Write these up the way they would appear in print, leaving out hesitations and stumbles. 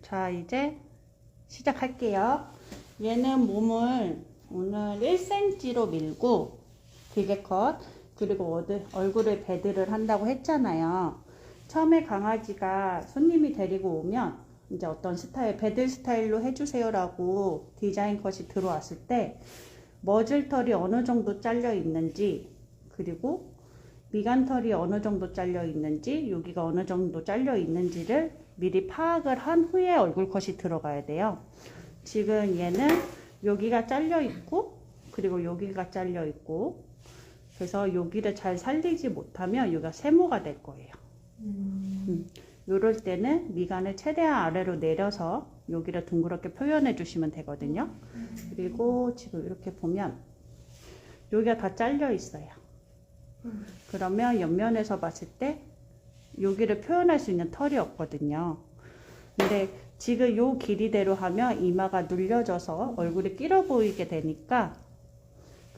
자, 이제 시작할게요. 얘는 몸을 오늘 1cm로 밀고 길게 컷, 그리고 얼굴에 베드를 한다고 했잖아요. 처음에 강아지가 손님이 데리고 오면 이제 어떤 스타일, 베드 스타일로 해주세요 라고 디자인 컷이 들어왔을 때 머즐털이 어느 정도 잘려 있는지, 그리고 미간털이 어느 정도 잘려 있는지, 여기가 어느 정도 잘려 있는지를 미리 파악을 한 후에 얼굴 컷이 들어가야 돼요. 지금 얘는 여기가 잘려 있고, 그리고 여기가 잘려 있고, 그래서 여기를 잘 살리지 못하면 여기가 세모가 될 거예요. 요럴 때는 미간을 최대한 아래로 내려서 여기를 둥그렇게 표현해 주시면 되거든요. 그리고 지금 이렇게 보면 여기가 다 잘려 있어요. 그러면 옆면에서 봤을 때 여기를 표현할 수 있는 털이 없거든요. 근데 지금 요 길이대로 하면 이마가 눌려져서 얼굴이 길어 보이게 되니까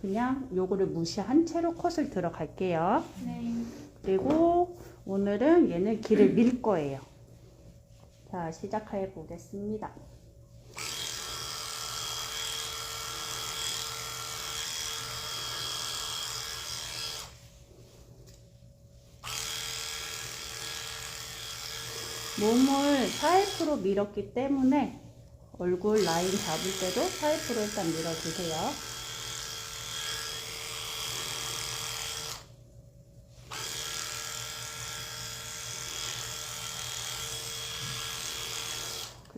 그냥 요거를 무시한 채로 컷을 들어갈게요. 네. 그리고 오늘은 얘는 길을 밀 거예요. 자, 시작해 보겠습니다. 몸을 4F로 밀었기 때문에 얼굴 라인 잡을 때도 4F로 일단 밀어주세요.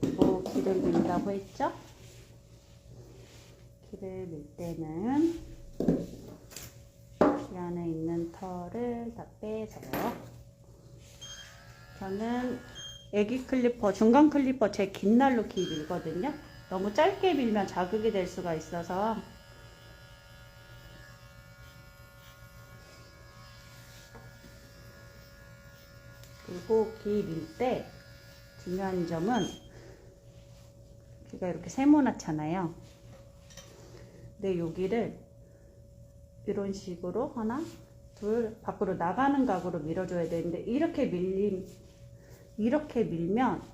그리고 길을 민다고 했죠? 길을 밀 때는 이 안에 있는 털을 다 빼서요. 저는 애기 클리퍼, 중간 클리퍼 제 긴 날로 길 밀거든요. 너무 짧게 밀면 자극이 될 수가 있어서. 그리고 길 밀 때 중요한 점은 귀가 이렇게 세모나잖아요. 근데 여기를 이런 식으로 하나, 둘, 밖으로 나가는 각으로 밀어줘야 되는데 이렇게 밀면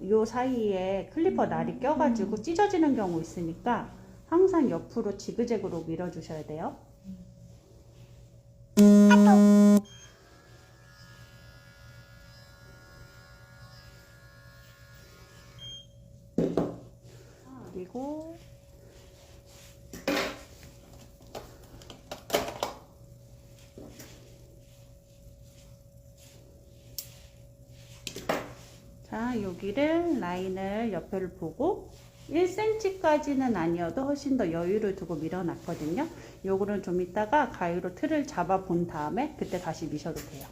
이 사이에 클리퍼 날이 껴가지고 찢어지는 경우 있으니까 항상 옆으로 지그재그로 밀어주셔야 돼요. 그리고 자, 여기를 라인을 옆을 보고 1cm까지는 아니어도 훨씬 더 여유를 두고 밀어놨거든요. 요거는 좀 이따가 가위로 틀을 잡아 본 다음에 그때 다시 미셔도 돼요.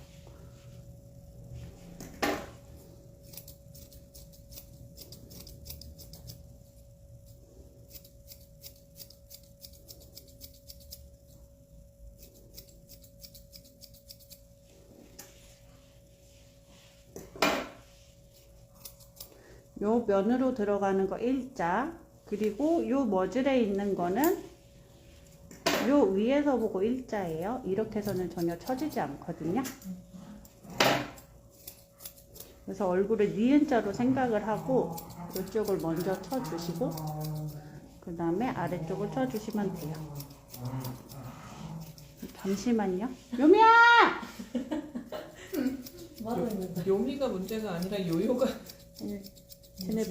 요 면으로 들어가는 거 일자, 그리고 요 머즐에 있는 거는 요 위에서 보고 일자예요. 이렇게 해서는 전혀 쳐지지 않거든요. 그래서 얼굴을 니은자로 생각을 하고 이쪽을 먼저 쳐주시고 그 다음에 아래쪽을 쳐주시면 돼요. 잠시만요. 요미야! 요미가 문제가 아니라 요요가. 쟤네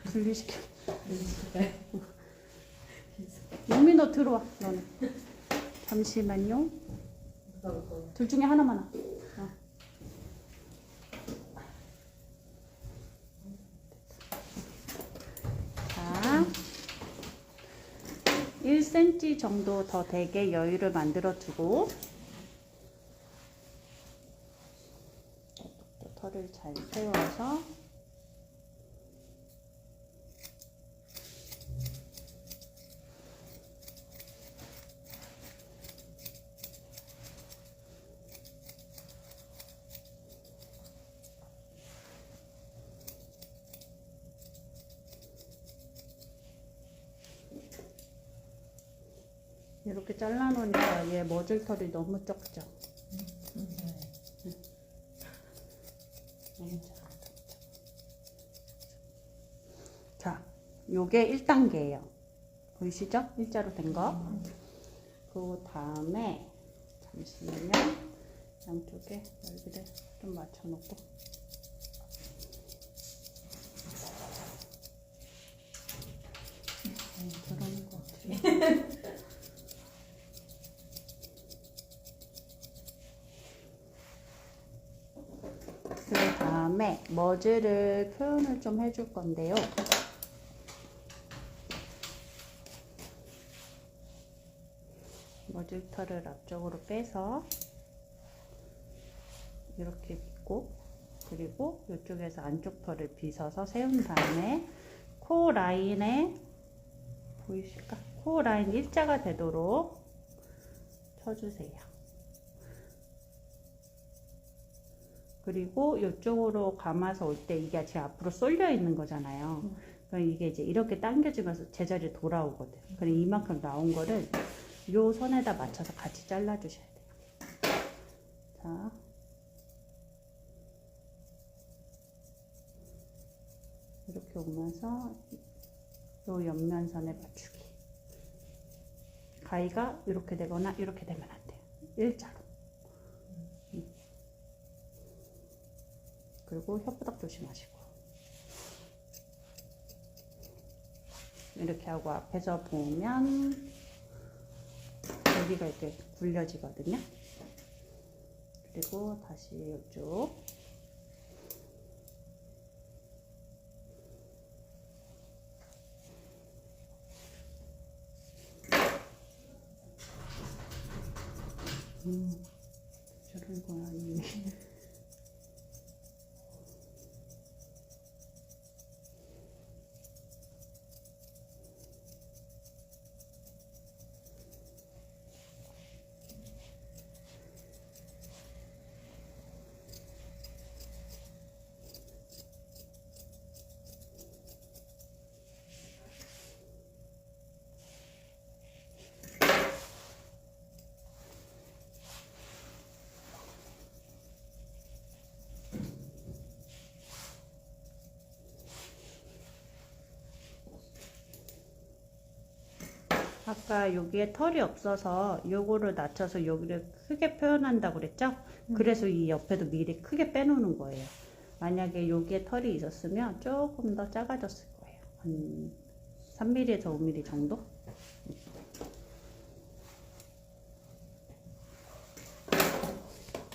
분리시켜. 요미 너 들어와. 너는. 잠시만요. 둘 중에 하나만 와. 자, 1cm 정도 더 되게 여유를 만들어 두고 털을 잘 세워서 이렇게 잘라놓으니까 얘 머즐털이 너무 적죠? 너무 작아. 요게 1단계예요. 보이시죠? 일자로 된 거. 그 다음에 잠시만요. 양쪽에 여기를 좀 맞춰놓고 그러는 것 같아요. 그 다음에 머즈를 표현을 좀 해줄 건데요. 머즈털을 앞쪽으로 빼서 이렇게 빗고, 그리고 이쪽에서 안쪽 털을 빗어서 세운 다음에 코 라인에, 보이실까? 코 라인 일자가 되도록 쳐주세요. 그리고 이쪽으로 감아서 올 때 이게 지금 앞으로 쏠려 있는 거잖아요. 그럼 이게 이제 이렇게 당겨지면서 제자리에 돌아오거든. 그럼 이만큼 나온 거를 요 선에다 맞춰서 같이 잘라주셔야 돼요. 자, 이렇게 오면서 요 옆면선에 맞추기. 가위가 이렇게 되거나 이렇게 되면 안 돼요. 일자로. 그리고 혓바닥 조심하시고. 이렇게 하고 앞에서 보면 여기가 이렇게 굴려지거든요. 그리고 다시 이쪽. 저런 고양이. 아까 여기에 털이 없어서 요거를 낮춰서 여기를 크게 표현한다고 그랬죠? 그래서 이 옆에도 미리 크게 빼놓는 거예요. 만약에 여기에 털이 있었으면 조금 더 작아졌을 거예요. 한 3mm에서 5mm 정도?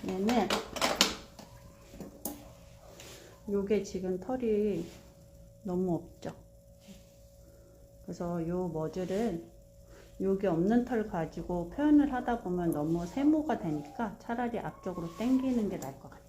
얘는 요게 지금 털이 너무 없죠? 그래서 요 머즈를 여기 없는 털 가지고 표현을 하다 보면 너무 세모가 되니까 차라리 앞쪽으로 당기는 게 나을 것 같아요.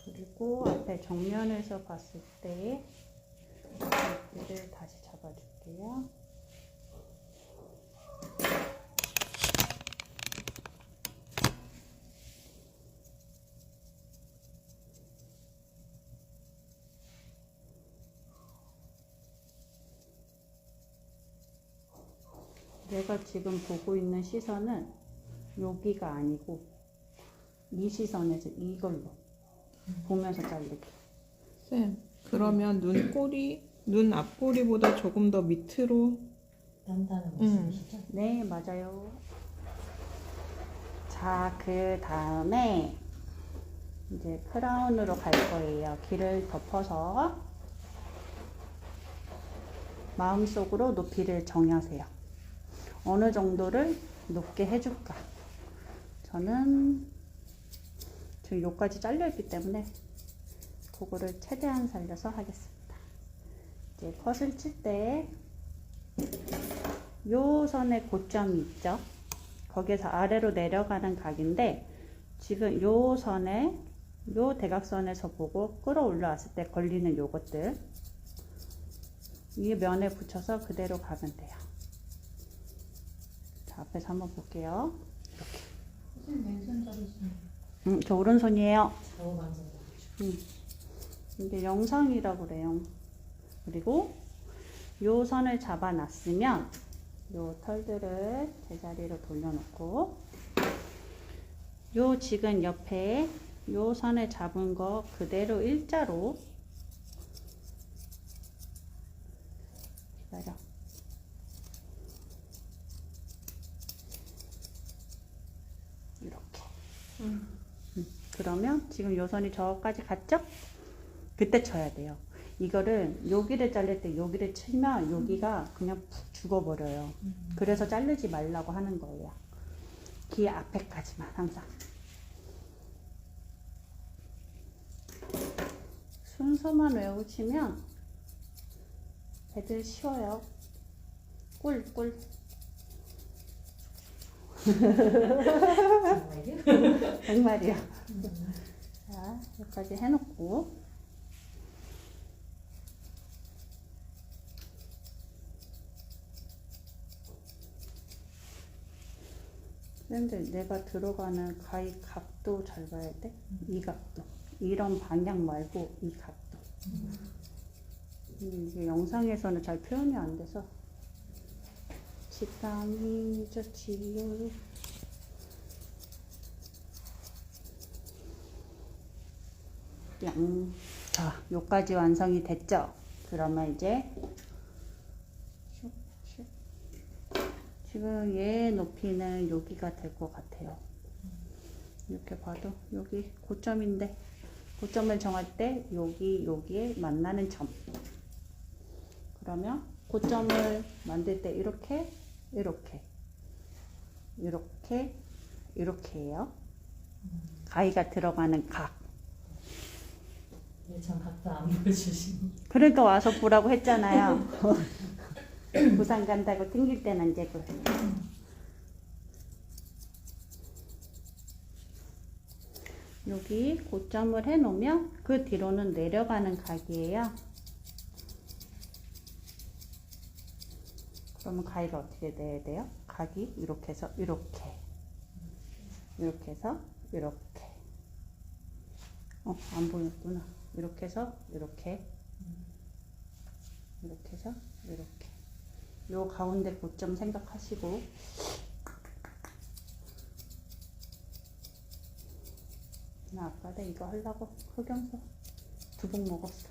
그리고 앞에 정면에서 봤을 때 여기를 다시 잡아줄게요. 내가 지금 보고 있는 시선은 여기가 아니고 이 시선에서 이걸로 보면서 자르기. 쌤, 그러면 눈 앞꼬리보다 조금 더 밑으로 단다는 말씀이시죠? 네, 맞아요. 자, 그 다음에 이제 크라운으로 갈 거예요. 길을 덮어서 마음속으로 높이를 정하세요. 어느 정도를 높게 해줄까? 저는 지금 여기까지 잘려있기 때문에 그거를 최대한 살려서 하겠습니다. 이제 컷을 칠 때 요 선에 고점이 있죠? 거기에서 아래로 내려가는 각인데 지금 요 선에 요 대각선에서 보고 끌어올라왔을 때 걸리는 요것들 이 면에 붙여서 그대로 가면 돼요. 자, 앞에서 한번 볼게요. 선생님 왼손 잡으시면 저 오른손이에요. 좌우 만져서 이게 영상이라고 그래요. 그리고 요 선을 잡아놨으면 요 털들을 제자리로 돌려놓고 요 지금 옆에 요 선을 잡은 거 그대로 일자로 기다려. 이렇게. 그러면 지금 요 선이 저까지 갔죠? 그때 쳐야 돼요. 이거를 여기를 자를 때 여기를 치면 여기가 그냥 푹 죽어버려요. 그래서 자르지 말라고 하는 거예요. 귀 앞에까지만 항상. 순서만 외우시면 애들 쉬워요. 꿀꿀. 정말요? 정말이요. 자, 여기까지 해놓고 근데 내가 들어가는 가위 각도 잘 봐야 돼. 이 각도. 이런 방향 말고 이 각도. 이게 영상에서는 잘 표현이 안 돼서 식감이 좋지요. 양. 자, 요까지 완성이 됐죠? 그러면 이제 지금 얘 높이는 여기가 될 것 같아요. 이렇게 봐도 여기 고점인데 고점을 정할 때 여기에 만나는 점. 그러면 고점을 만들 때 이렇게 이렇게예요. 가위가 들어가는 각. 네, 전 각도 안 보여주시니. 그러니까 와서 보라고 했잖아요. 부산 간다고 튕길 때는 이제 여기 고점을 해 놓으면 그 뒤로는 내려가는 각이에요. 그러면 가위가 어떻게 돼야 돼요? 각이 이렇게 해서 이렇게 해서 이렇게 안 보였구나. 이렇게 해서 이렇게 해서 이렇게 요 가운데 고점 생각하시고 나 아까 내 이거 하려고 흑염소 2봉 먹었어.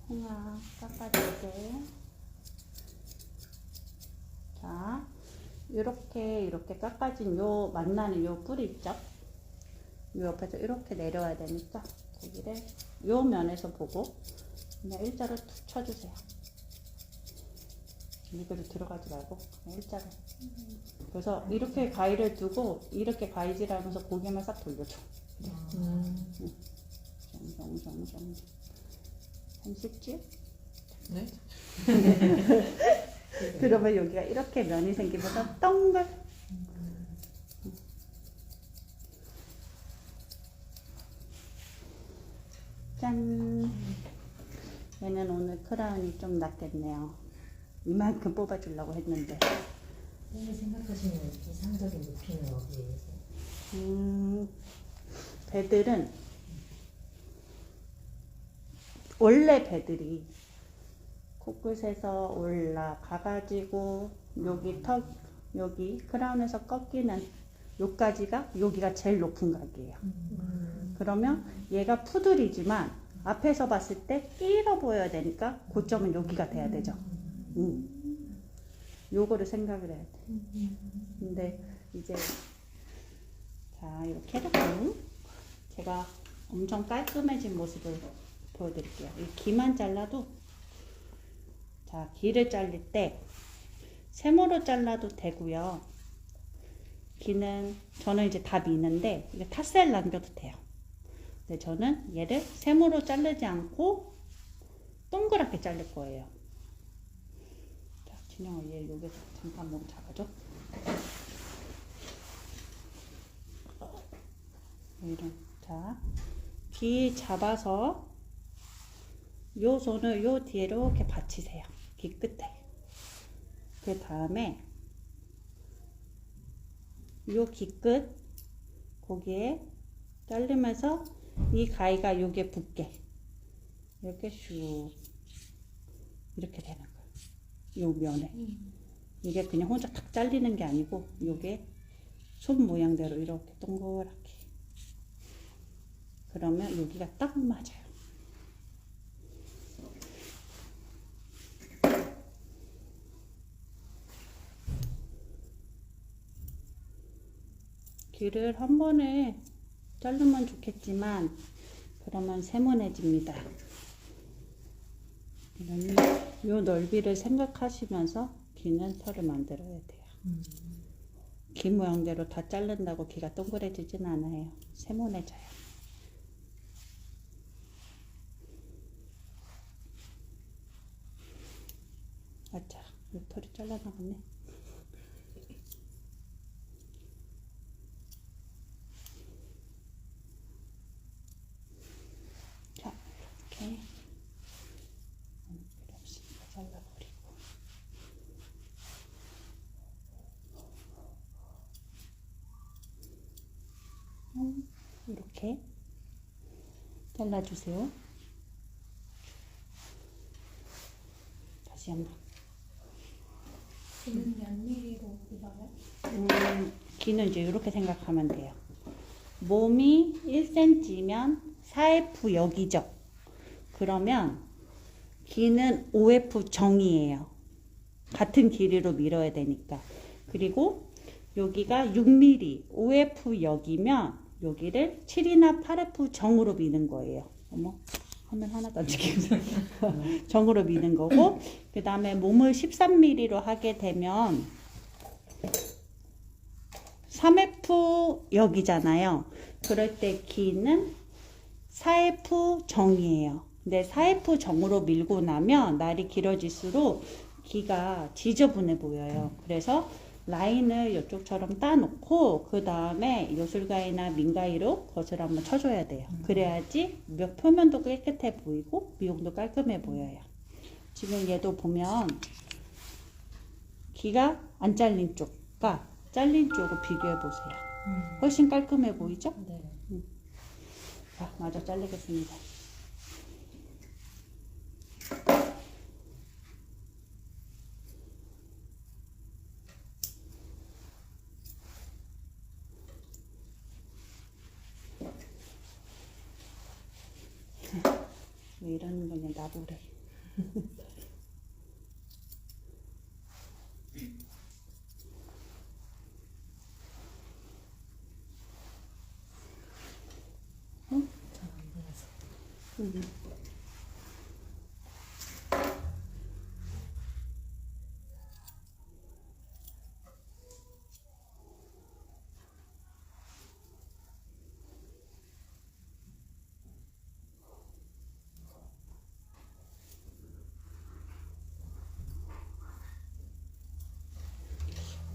홍합 깎아줄게. 자, 이렇게 깎아진 요 만나는 요 뿔이 있죠? 요 옆에서 이렇게 내려와야 되니까 고기를 요 면에서 보고 그냥 일자로 툭 쳐주세요. 이거로 들어가지 말고 그냥 일자로. 그래서 이렇게 가위를 두고 이렇게 가위질하면서 고개만 싹 돌려줘. 정정정정. 쉽지? 네. 그러면 여기가 이렇게 면이 생기면서 동글. 짠. 얘는 오늘 크라운이 좀 낫겠네요. 이만큼 뽑아주려고 했는데. 선생님이 생각하시는 이상적인 높이는 어디에서? 배들은 원래 배들이 코끝에서 올라가가지고 여기 턱 여기 크라운에서 꺾이는 요까지가 여기가 제일 높은 각이에요. 그러면 얘가 푸들이지만 앞에서 봤을 때 길어 보여야 되니까 고점은 여기가 돼야 되죠. 요거를 생각을 해야 돼. 근데 이제 자 이렇게 해놓고 제가 엄청 깔끔해진 모습을 보여드릴게요. 이 귀만 잘라도 자 귀를 잘릴 때 세모로 잘라도 되고요. 저는 이제 다 미는데 이게 타셀 남겨도 돼요. 근데 저는 얘를 세모로 자르지 않고 동그랗게 자를 거예요. 자, 진영아, 얘 여기서 잠깐 몸 잡아줘. 이런. 자, 귀 잡아서 요 손을 요 뒤에 이렇게 받치세요. 귀 끝에. 그 다음에 요 귀 끝 거기에 자르면서 이 가위가 여기에 붙게 이렇게 슉 이렇게 되는 거예요. 요 면에. 이게 그냥 혼자 탁 잘리는 게 아니고 요게 손 모양대로 이렇게 동그랗게. 그러면 여기가 딱 맞아요. 귀를 한 번에 자르면 좋겠지만 그러면 세모내집니다. 요 넓이를 생각하시면서 귀는 털을 만들어야 돼요. 귀 모양대로 다 자른다고 귀가 동그래지진 않아요. 세모내져요. 아차, 요 털이 잘라나갔네. 자, 이렇게 필요 없으니까 잘라버리고. 이렇게 잘라주세요. 다시 한번. 귀는 몇 미리로 밀어요? 귀는 이제 이렇게 생각하면 돼요. 몸이 1cm면 4F 여기죠. 그러면 귀는 5F 정이에요. 같은 길이로 밀어야 되니까. 그리고 여기가 6mm, 5F 여기면 여기를 7이나 8F 정으로 미는 거예요. 어머, 화면 하나도 안 찍히고 정으로 미는 거고, 그 다음에 몸을 13mm로 하게 되면 3F 여기잖아요. 그럴 때 귀는 4F 정이에요. 근데 4F 정으로 밀고 나면 날이 길어질수록 귀가 지저분해 보여요. 그래서 라인을 이쪽처럼 따놓고 그 다음에 요술가위나 민가위로 겉을 한번 쳐줘야 돼요. 그래야지 표면도 깨끗해 보이고 미용도 깔끔해 보여요. 지금 얘도 보면 귀가 안 잘린 쪽과 잘린 쪽을 비교해 보세요. 훨씬 깔끔해 보이죠? 네. 자, 마저 잘리겠습니다. 왜 이러는 거냐, 나보래. 응? 잘안 보여서. 응.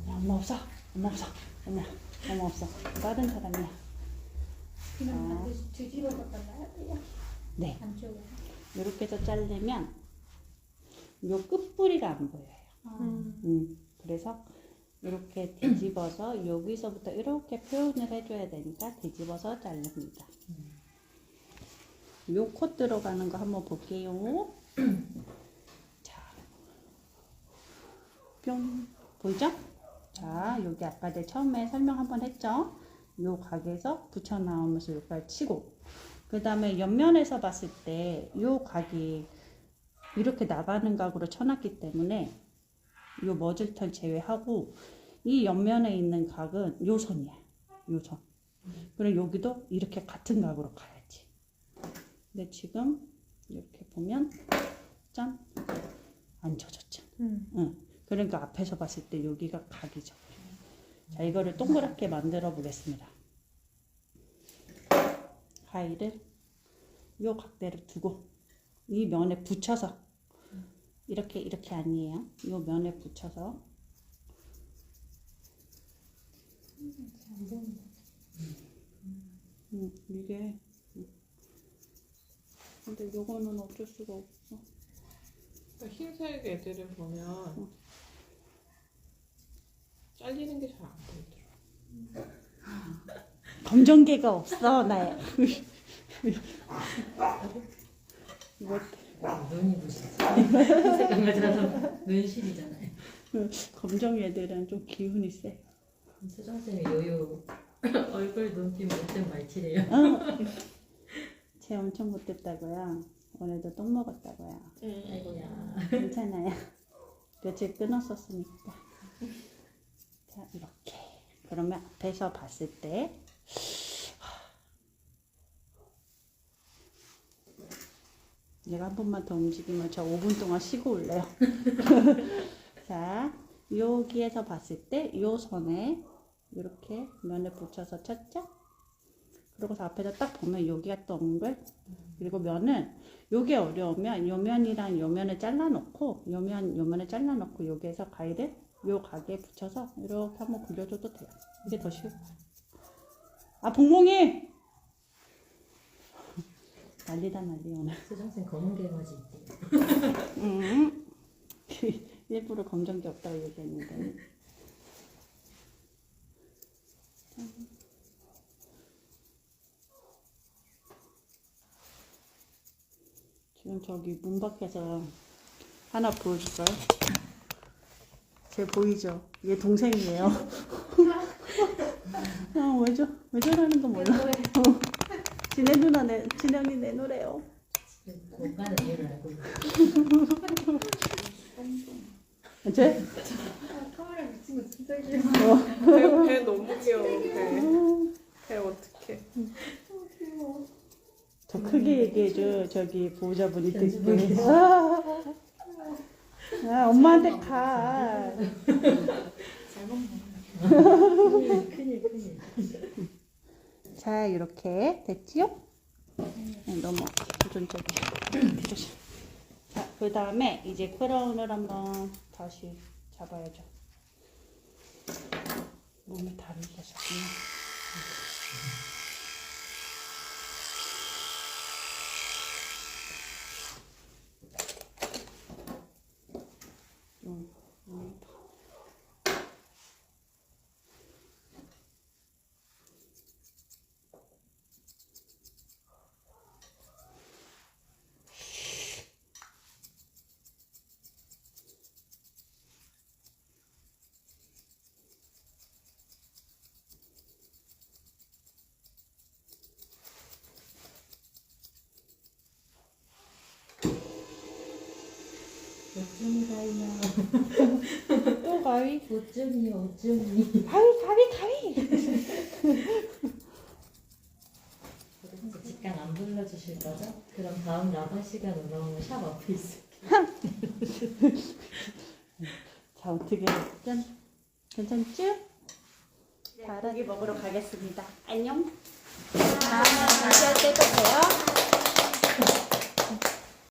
엄마 없어. 엄마 없어. 엄마 없어. 다른 사람이야. 귀는 반드시 뒤집어서 잘라야 돼요? 네. 안쪽에. 이렇게 해서 자르면 요 끝부리가 안 보여요. 그래서 이렇게 뒤집어서 여기서부터 이렇게 표현을 해줘야 되니까 뒤집어서 자릅니다. 요 코 들어가는 거 한번 볼게요. 자, 뿅. 보이죠? 자, 여기 아까 내 처음에 설명 한번 했죠? 요 각에서 붙여 나오면서 여기까지 치고, 그 다음에 옆면에서 봤을 때 요 각이 이렇게 나가는 각으로 쳐놨기 때문에 요 머질털 제외하고 이 옆면에 있는 각은 요 선이야. 요 선. 그리고 여기도 이렇게 같은 각으로 가야지. 근데 지금 이렇게 보면 짠! 안 젖었죠. 응. 그러니까 앞에서 봤을 때 여기가 각이죠. 자, 이거를 동그랗게 만들어 보겠습니다. 가위를 요 각대로 두고 이 면에 붙여서 이렇게 아니에요. 요 면에 붙여서 이게 근데 요거는 어쩔 수가 없어. 흰색 애들은 보면 잘리는 게 잘 안 보이더라. 검정개가 없어 나야. 뭐 눈이 부시지. 흰색 강아지라서 눈실이잖아요. 검정 애들은 좀 기운이 세. 수정쌤이 요요 얼굴 눈빛 못된 말티래요. 쟤 엄청 못됐다고요. 오늘도 똥 먹었다고요. 아이고야. 괜찮아요. 며칠 끊었었으니까. 자, 이렇게. 그러면 앞에서 봤을 때 내가 한 번만 더 움직이면 저 5분 동안 쉬고 올래요. 자, 여기에서 봤을 때 요 선에 이렇게 면을 붙여서 쳤죠? 그러고서 앞에서 딱 보면 여기가 동글. 그리고 면은 요게 어려우면 요 면이랑 요 면을 잘라놓고 요 면을 잘라놓고 여기에서 가위를 요 가게에 붙여서 이렇게 한번 굴려줘도 돼요. 이게 더 쉬울 거예요. 아, 봉봉이! 난리다 난리 오늘. 수정쌤 검은 개맞이 있대요. 일부러 검정기 없다고 얘기했는데. 지금 저기 문 밖에서 하나 보여줄까요? 쟤 보이죠? 얘 동생이에요. 왜 저러는 거 몰라. 지네 누나 지네 언니 내놓으래요. 공간은 이해를 알고 있어요. 쟤? 카메라 미친 거 진짜 귀여워. 배 너무 귀여워. 배 어떡해. 더 크게 얘기해줘. 저기 보호자분이 듣게. 엄마한테 가. 잘 먹네. 큰일. 자, 이렇게 됐지요? 너무 도전적이야. 조심. 자, 그 다음에 이제 크라운을 한번 다시 잡아야죠. 몸이 다르셨구나. 어쩜가요? 또 가위? 어쩜이요? 가위! 직관 안 불러주실 거죠? 그럼 다음 라바 시간 올라오면 샵 앞에 있을게요. 자, 어떻게 짠? 괜찮죠? 다른 고기 먹으러 가겠습니다. 안녕. 다음에 다시 할 때도 봬요.